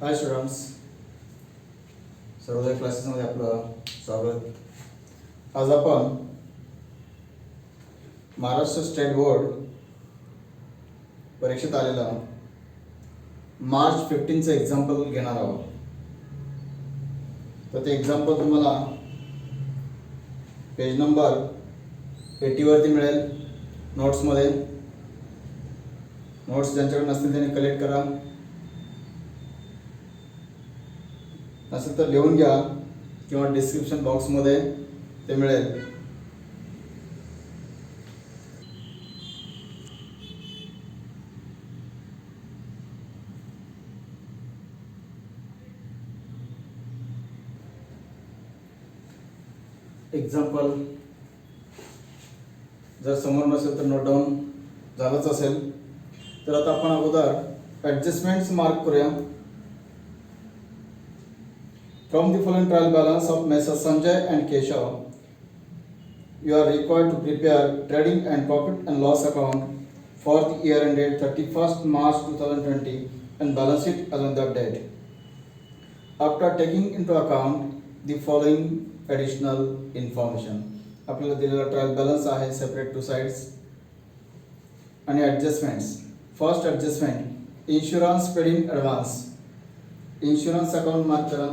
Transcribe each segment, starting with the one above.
हाय students, Sarvodaya क्लासेसमध्ये आपलं स्वागत. आज आपण महाराष्ट्र स्टेट बोर्ड परीक्षेत आलेला मार्च 15चं एक्झाम्पल घेणार आहोत. तर ते एक्झाम्पल तुम्हाला पेज नंबर 80 वरती मिळेल. नोट्समध्ये नोट्स ज्यांच्याकडे नसतील त्यांनी कलेक्ट करा, नसेल तर लिहून घ्या किंवा डिस्क्रिप्शन बॉक्समध्ये ते मिळेल. एक्झाम्पल जर समोर नसेल तर नोट डाऊन झालंच असेल. तर आता आपण अगोदर ॲडजस्टमेंट्स मार्क करूया. From the following trial balance of Messrs. Sanjay and Keshav, you are required to prepare trading and profit and loss account for the year ended 31st March 2020 and balance it as on that date. After taking into account the following additional information. आपल्याला दिलेला trial balance आहे separate two sides आणि adjustments. First adjustment insurance paid in advance. Insurance account mark करा.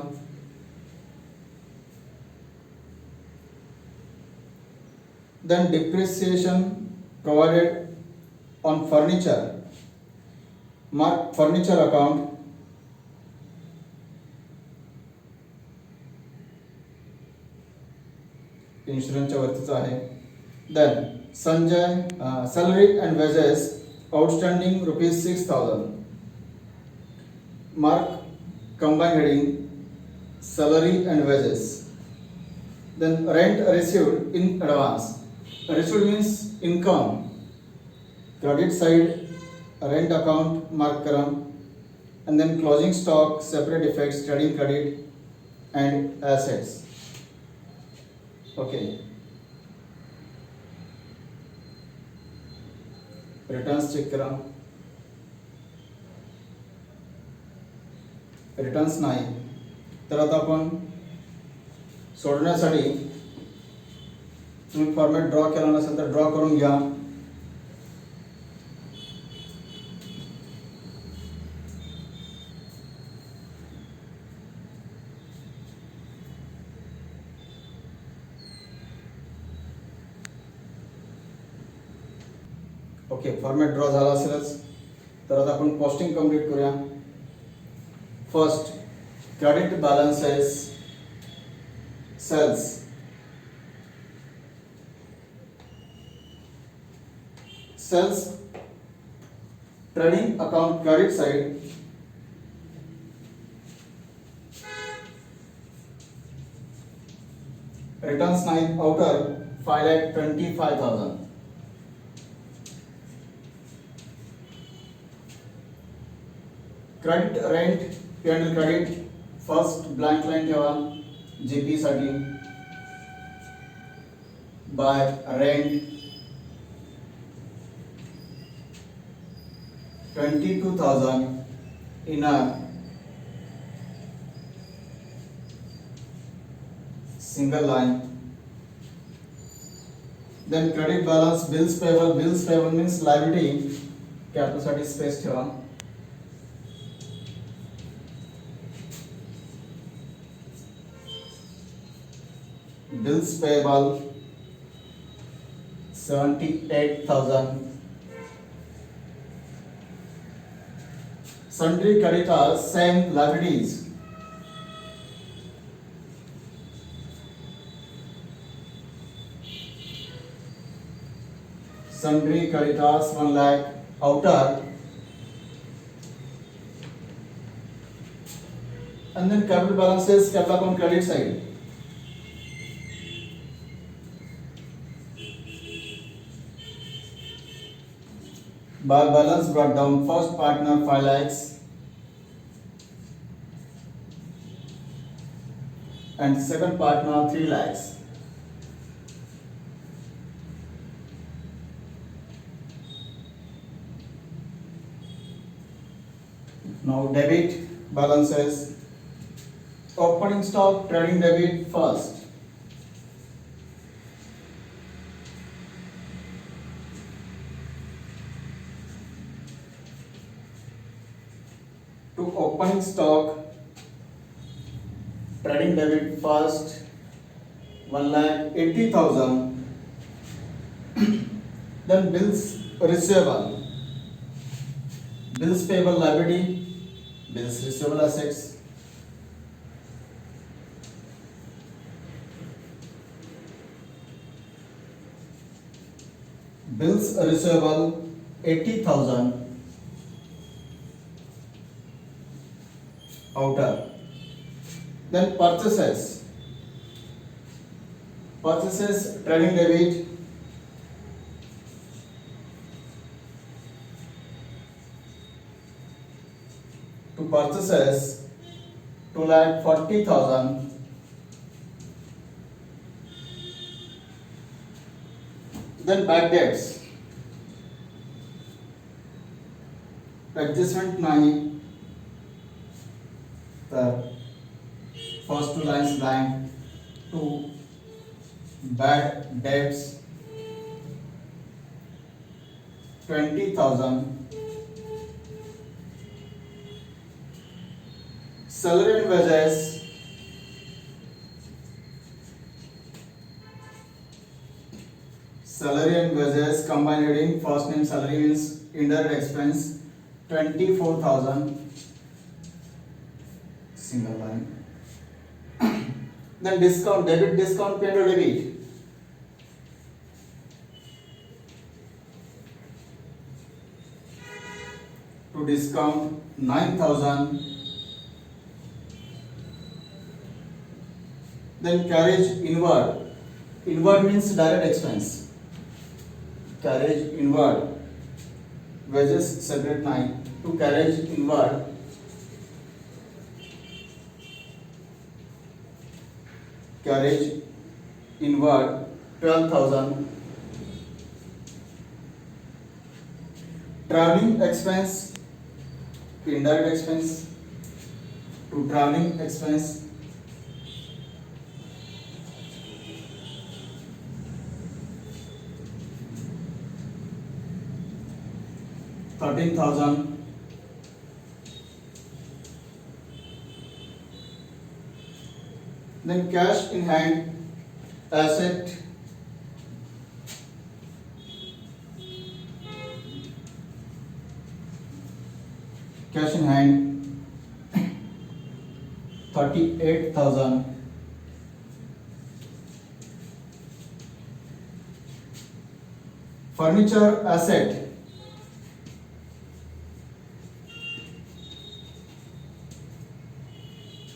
Then depreciation provided on furniture, mark furniture account. इन्शुरन्सच्या वरतीच आहे. Then Sanjay salary and wages outstanding ₹6,000. Mark combined heading salary and wages. Then rent received in advance. Received means income. Credit side rent account mark करा. And then closing stock separate effects trading credit and assets. Okay. Returns check करा. Returns नाही. तर आता आपण सोडण्यासाठी तुम्ही format draw केला नसेल तर ड्रॉ करून घ्या. ओके, फॉर्मॅट ड्रॉ झाला असेलच. तर आता आपण कॉस्टिंग कंप्लीट करूया. First credit balances sales. Sales trading account credit side returns 9 outer 5,25,000. Credit rent P&L credit first blank line ठेवा GP साठी by rent 22,000 in a single line. Then credit balance bills payable. Bills payable means liability. Capital साठी space ठेवा. Bills payable 78,000. Sundry creditors same liabilities. Sundry creditors 1 lakh outer, and then capital balances capital account credit side. By balance brought down, first partner 5 lakhs and second partner 3 lakhs. Now debit balances. Opening stock trading debit first. To opening stock trading debit first 1,80,000. Then bills receivable, bills payable liability, bills receivable assets. Bills receivable 80,000 outer. Then purchases trading debit to purchases 2,40,000. Then back debts adjustment नहीं, the first two lines blank. To bad debts 20,000. Salary and wages combined heading first name salary means indirect expense 24,000 single line. Then discount debit, discount paid or debit. To discount 9,000. Then carriage inward. Inward means direct expense. Carriage inward. Wages separate 9. To carriage inward. Carriage inward 12,000. Traveling expense, indirect expense. To traveling expense 13,000. Then cash in hand asset cash in hand 38,000. Furniture asset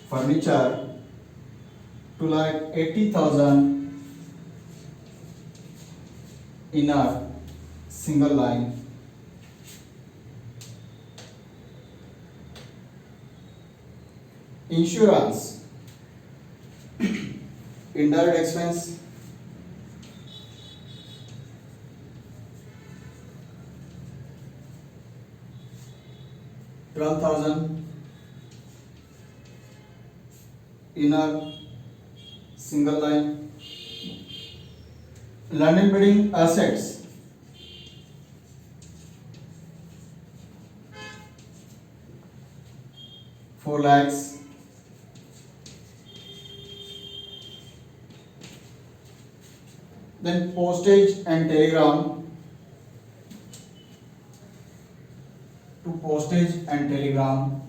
furniture to like 80,000 in a single line. Insurance indirect expense 12,000 in a single line. Land and building assets 4 lakhs. Then postage and telegram to postage and telegram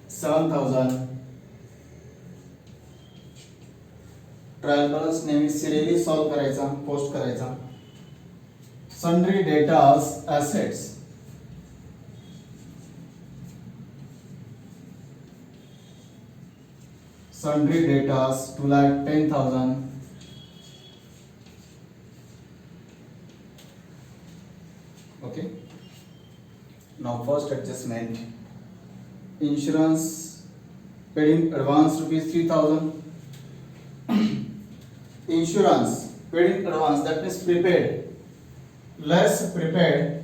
7,000. Trial balance नेहमी serially solve करायचा, post करायचा. Sundry datas assets sundry datas 2,10,000. Okay. Now first adjustment. Insurance paid in advance rupees 3,000. Insurance paid in advance, that means prepaid, less prepaid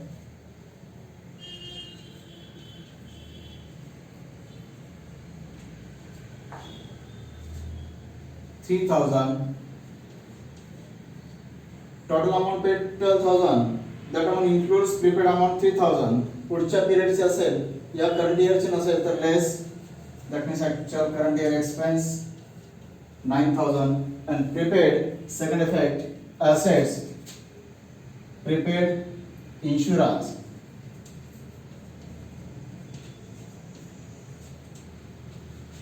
3,000. Total amount paid 12,000. That amount includes prepaid amount 3,000. पुढच्या पिरियडचे असेल, या current इयरचे नसेल तर less. That means actual current year expense 9,000. And prepaid, second effect, assets, prepaid insurance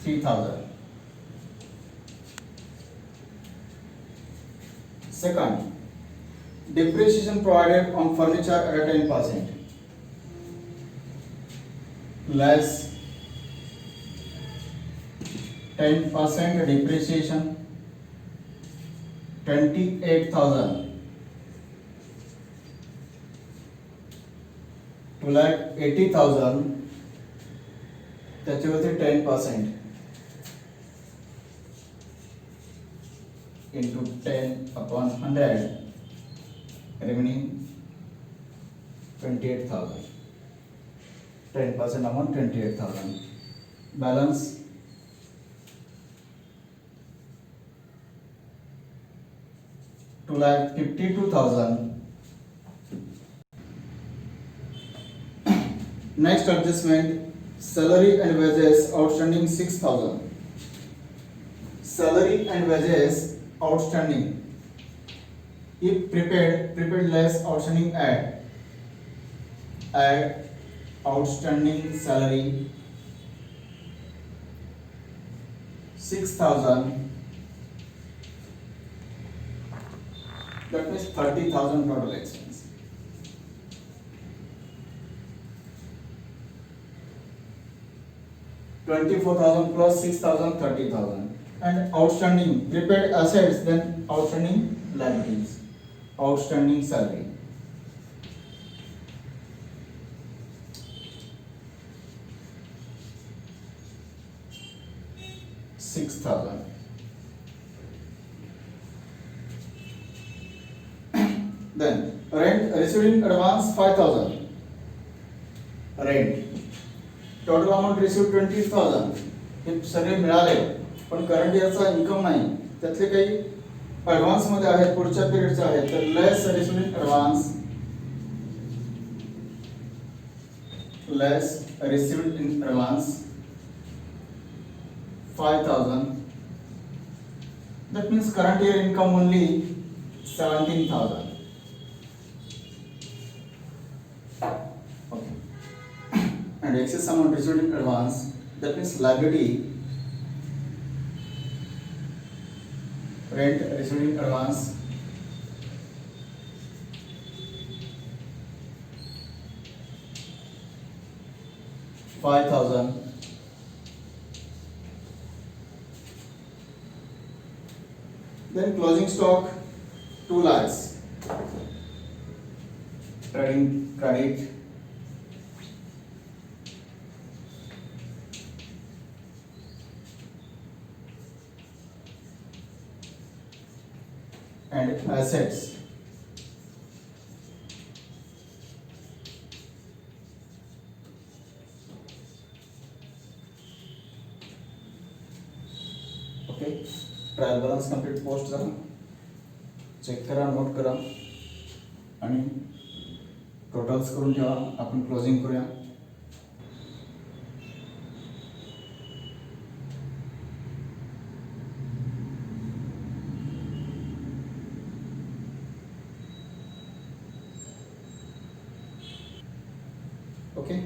3,000. Second, depreciation provided on furniture at 10%, less 10% depreciation 28,000. 2,80,000 त्याच्यावरती 10% into 10 upon 100, remaining 28,000. 10% amount 28,000. Balance 2,52,000. Next adjustment, salary and wages outstanding 6,000. Salary and wages outstanding. If prepaid less outstanding, add outstanding salary 6,000. That means 30,000 total expense. $24,000 plus 6,000, 30,000. And outstanding prepaid assets, then outstanding liabilities, outstanding salary. $6,000. Then rent received in advance 5,000. Rent. Total amount received 20,000. हे सगळे मिळाले, पण current इयरचा income नाही, त्यातले काही advance मध्ये आहेत, पुढच्या पिरियडचे आहेत, तर less received in advance, less received in advance 5,000. That means current year income only 17,000. Okay. And excess amount received in advance, that means liability, rent received in advance, $5,000. Then closing stock 2 lakhs. Trading credit and assets. Okay, trial balance complete post करा, check करा, note करा आणि totals करून ठेवा. आपण closing करूया. Okay,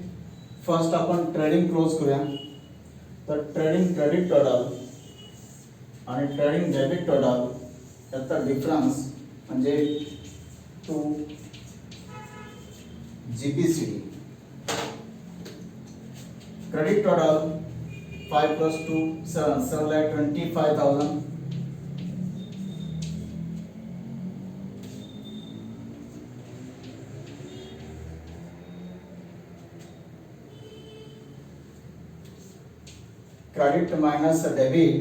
first आपण trading close करूया. तर ट्रेडिंग क्रेडिट टोटल आणि ट्रेडिंग डेबिट टोटल याचा डिफरन्स म्हणजे 2 GPCD. Credit total 5 plus 2 7, 7,25,000. Credit minus debit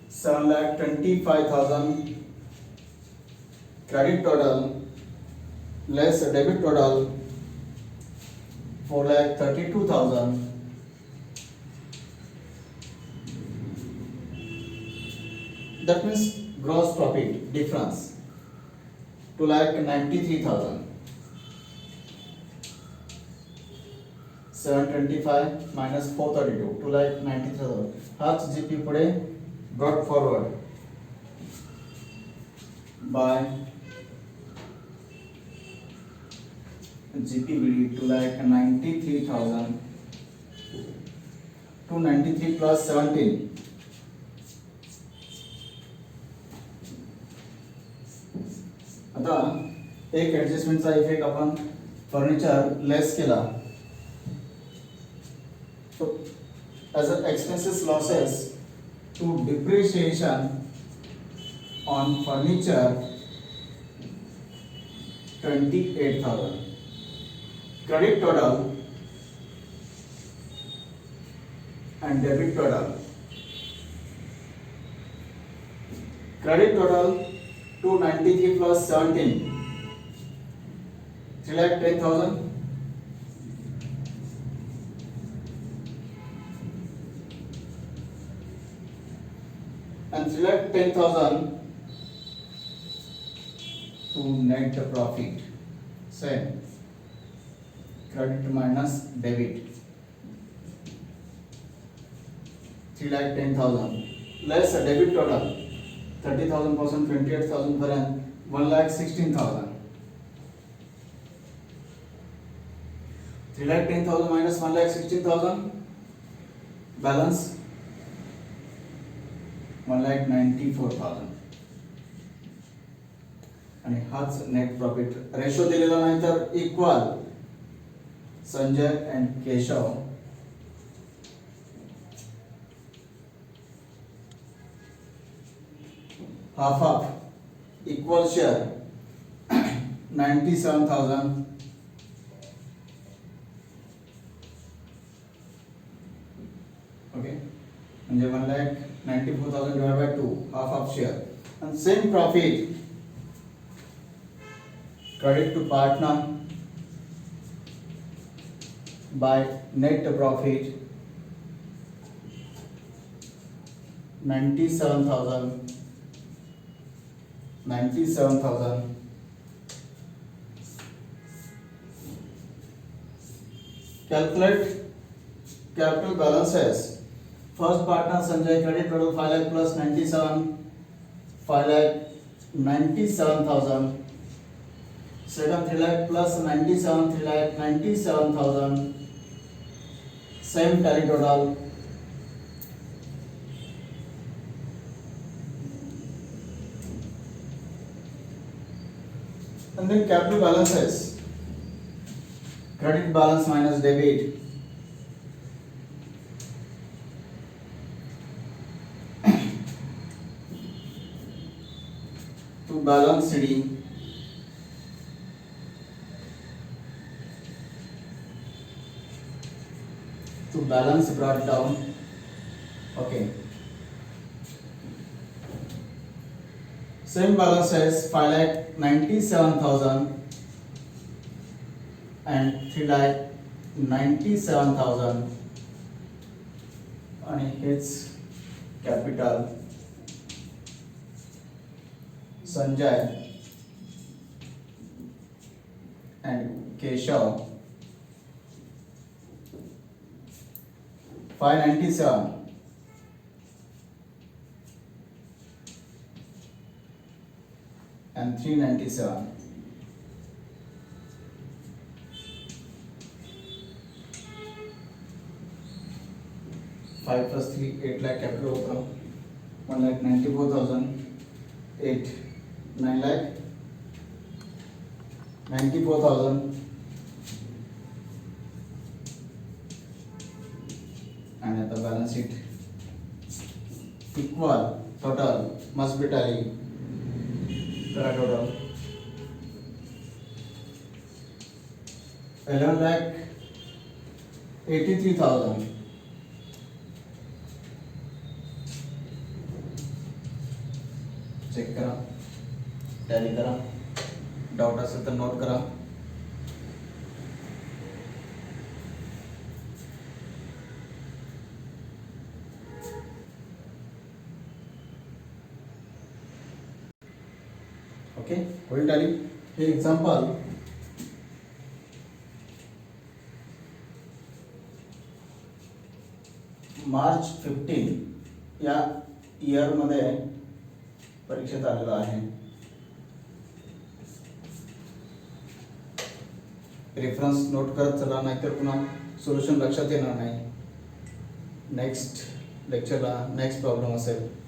7,25,000. Credit total less debit total 4,32,000. That means gross profit difference 2,93,000. 725 minus 432, 2,93,000. हाच GP पुढे brought forward by GPBD 2,93,000. 293 plus 17. आता एक ऍडजस्टमेंटचा effect आपण furniture less केला तो as an expenses losses to depreciation on furniture 28,000. Credit total and debit total. Credit total 293 plus 17, 3,10,000. And 3,10,000 to net profit. Same. Credit minus debit. 3,10,000 less a debit total 30,000 percent 28,000 पर्यंत 1,16,000. 3,10,000 minus 1,16,000 balance 1,94,000. आणि हाच net profit ratio दिलेला नाही तर equal Sanjay and Keshav half equal share 97,000. Okay, म्हणजे 1,94,000 divided by 2, half share. And same profit credit to partner by net profit 97,000. Calculate capital balances. First partner Sanjay credit total 5 lakh plus 97, 5,97,000. Second 3 lakh plus 97, 3,97,000. Same tally total. And then capital balances. Credit balance minus debit. To balance CD. To balance brought down. Okay. Same balance as 5,97,000 and 3,97,000 and its capital Sanjay and Keshav 597 and 397. Five plus 3, 8 lakh capital होगा 1,94,000, 8, 9,94,000 and at the balance sheet equal total must be tally. Total 11,83,000. Check करा, tally करा, doubt असेल तर note करा. Okay, होईल टाली. हे example मार्च 15 या इयरमध्ये परीक्षेत आलेलं आहे. रेफरन्स नोट करत चला, नाहीतर पुन्हा सोल्युशन लक्षात येणार नाही. नेक्स्ट लेक्चरला नेक्स्ट प्रॉब्लेम असेल.